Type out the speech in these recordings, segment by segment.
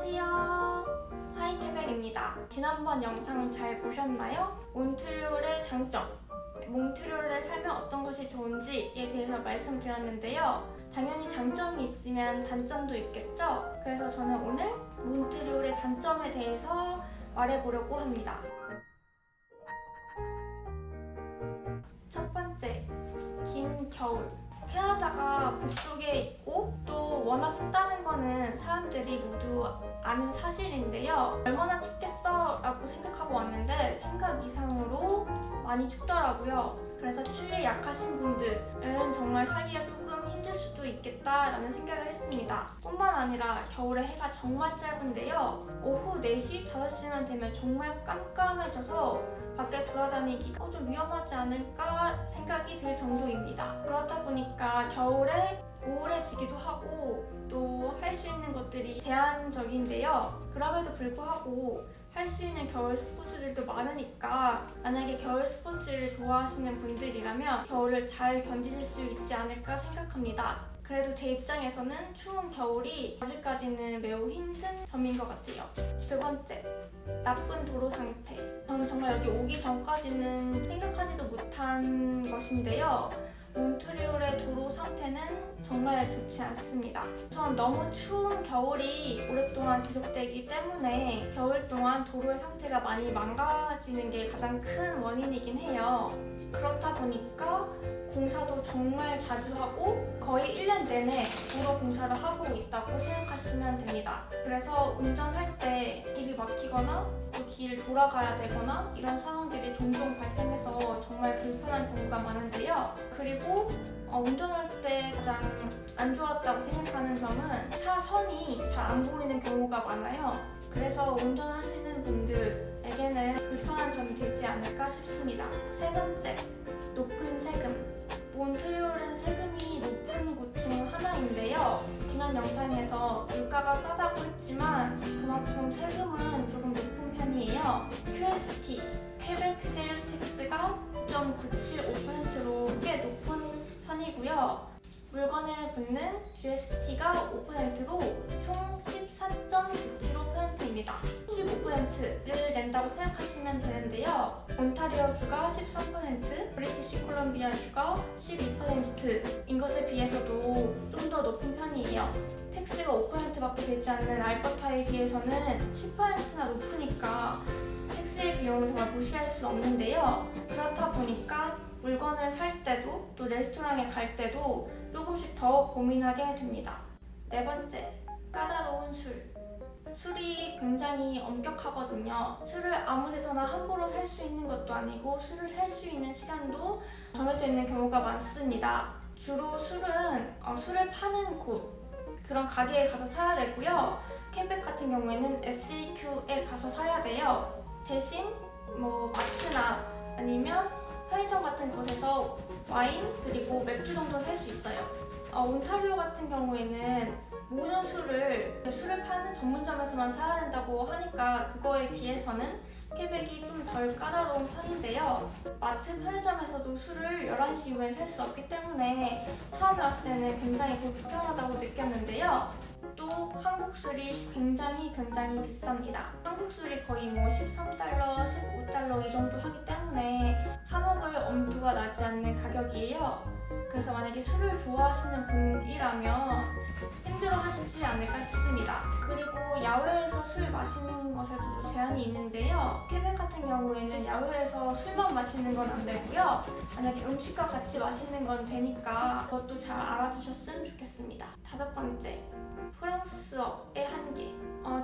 안녕하세요. 하이케벡입니다. 지난번 영상 잘 보셨나요? 몬트리올의 장점, 몬트리올에 살면 어떤 것이 좋은지에 대해서 말씀드렸는데요. 당연히 장점이 있으면 단점도 있겠죠? 그래서 저는 오늘 몬트리올의 단점에 대해서 말해보려고 합니다. 첫 번째, 긴 겨울. 캐나다가 북쪽에 있고 또 워낙 춥다는 거는 사람들이 모두 아는 사실인데요. 얼마나 춥겠어 라고 생각하고 왔는데 생각 이상으로 많이 춥더라고요. 그래서 추위에 약하신 분들은 정말 살기가 조금 힘들 수도 있겠다라는 생각을 했습니다. 뿐만 아니라 겨울에 해가 정말 짧은데요. 오후 4시, 5시만 되면 정말 깜깜해져서 밖에 돌아다니기가 좀 위험하지 않을까 생각이 들 정도입니다. 그렇다 보니까 겨울에 우울해지기도 하고 또 할 수 있는 것들이 제한적인데요. 그럼에도 불구하고 할 수 있는 겨울 스포츠들도 많으니까 만약에 겨울 스포츠를 좋아하시는 분들이라면 겨울을 잘 견디실 수 있지 않을까 생각합니다. 그래도 제 입장에서는 추운 겨울이 아직까지는 매우 힘든 점인 것 같아요. 두 번째, 나쁜 도로 상태. 저는 정말 여기 오기 전까지는 생각하지도 못한 것인데요. 몬트리올의 도로 상태는 정말 좋지 않습니다. 우선 너무 추운 겨울이 오랫동안 지속되기 때문에 겨울 동안 도로의 상태가 많이 망가지는 게 가장 큰 원인이긴 해요. 그렇다 보니까 공사도 정말 자주 하고 거의 1년 내내 도로 공사를 하고 있다고 생각하시면 됩니다. 그래서 운전할 때 길이 막히거나 또 길 돌아가야 되거나 이런 상황들이 종종 발생해서 정말 불편한 경우가 많은데요. 그리고 운전할 때 가장 안 좋았다고 생각하는 점은 차선이 잘 안 보이는 경우가 많아요. 그래서 운전하시는 분들에게는 불편한 점이 되지 않을까 싶습니다. 세 번째, 높은 세금. 몬트리올은 세금이 높은 곳 중 하나인데요. 지난 영상에서 물가가 싸다고 했지만 그만큼 세금은 조금 높은 편이에요. QST, 퀘벡 세일 텍스가 9.975%로 꽤 높은 편이고요. 물건에 붙는 GST가 5%로 총 14.975%입니다. 15%를 낸다고 생각하시면 되는데요. 온타리오주가 13%, 브리티시 콜롬비아주가 12%인 것에 비해서도 좀 더 높은 편이에요. 텍스가 5%밖에 되지 않는 알버타에 비해서는 10%나 높으니까 텍스의 비용을 정말 무시할 수 없는데요. 그렇다 보니까 물건을 살 때도 또 레스토랑에 갈 때도 조금씩 더 고민하게 됩니다. 네 번째, 까다로운 술. 술이 굉장히 엄격하거든요. 술을 아무 데서나 함부로 살 수 있는 것도 아니고 술을 살 수 있는 시간도 정해져 있는 경우가 많습니다. 주로 술은 술을 파는 곳, 그런 가게에 가서 사야 되고요. 퀘벡 같은 경우에는 SAQ에 가서 사야 돼요. 대신 마트나 아니면 편의점 같은 곳에서 와인 그리고 맥주 정도는 살 수 있어요. 온타리오 같은 경우에는 모든 술을 파는 전문점에서만 사야 된다고 하니까 그거에 비해서는 퀘벡이 좀 덜 까다로운 편인데요. 마트 편의점에서도 술을 11시 이후엔 살 수 없기 때문에 처음에 왔을 때는 굉장히 불편하다고 느꼈는데요. 또 한국 술이 굉장히 비쌉니다. 한국 술이 거의 13달러, 15달러 이 정도 하기 때문에 사 먹을 엄두가 나지 않는 가격이에요. 그래서 만약에 술을 좋아하시는 분이라면 힘들어 하시지 않을까 싶습니다. 그리고 야외에서 술 마시는 것에도 제한이 있는데요. 퀘벡 같은 경우에는 야외에서 술만 마시는 건 안 되고요. 만약에 음식과 같이 마시는 건 되니까 그것도 잘 알아주셨으면 좋겠습니다. 다섯 번째, 프랑스어의 한계.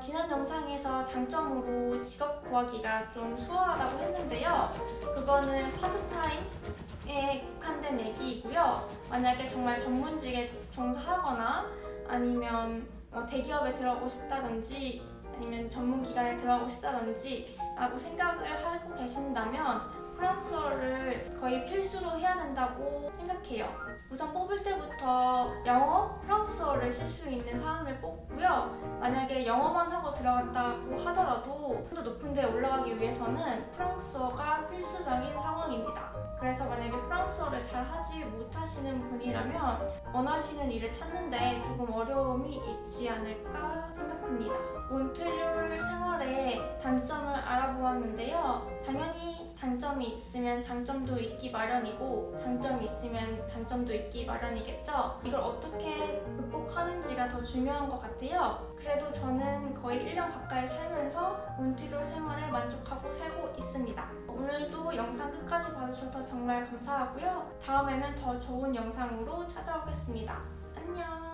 지난 영상에서 장점으로 직업 구하기가 좀 수월하다고 했는데요. 그거는 파트타임에 국한된 얘기이고요. 만약에 정말 전문직에 종사하거나 아니면 대기업에 들어가고 싶다든지 아니면 전문기관에 들어가고 싶다든지 라고 생각을 하고 계신다면 프랑스어를 거의 필수로 해야 된다고 생각해요. 우선 뽑을 때부터 영어, 프랑스어를 쓸 수 있는 사람을 뽑고요. 만약에 영어만 하고 들어갔다고 하더라도 좀 더 높은 데에 올라가기 위해서는 프랑스어가 필수적인 상황입니다. 그래서 만약에 프랑스어를 잘 하지 못하시는 분이라면 원하시는 일을 찾는데 조금 어려움이 있지 않을까 생각합니다. 몬트리올 생활의 단점을 알아보았는데요. 당연히 단점이 있으면 장점도 있기 마련이고 장점이 있으면 단점도 있기 마련이겠죠. 이걸 어떻게 극복하는지가 더 중요한 것 같아요. 그래도 저는 거의 1년 가까이 살면서 몬트리올 생활에 만족하고 살고 있습니다. 오늘도 영상 끝까지 봐주셔서 정말 감사하고요. 다음에는 더 좋은 영상으로 찾아오겠습니다. 안녕!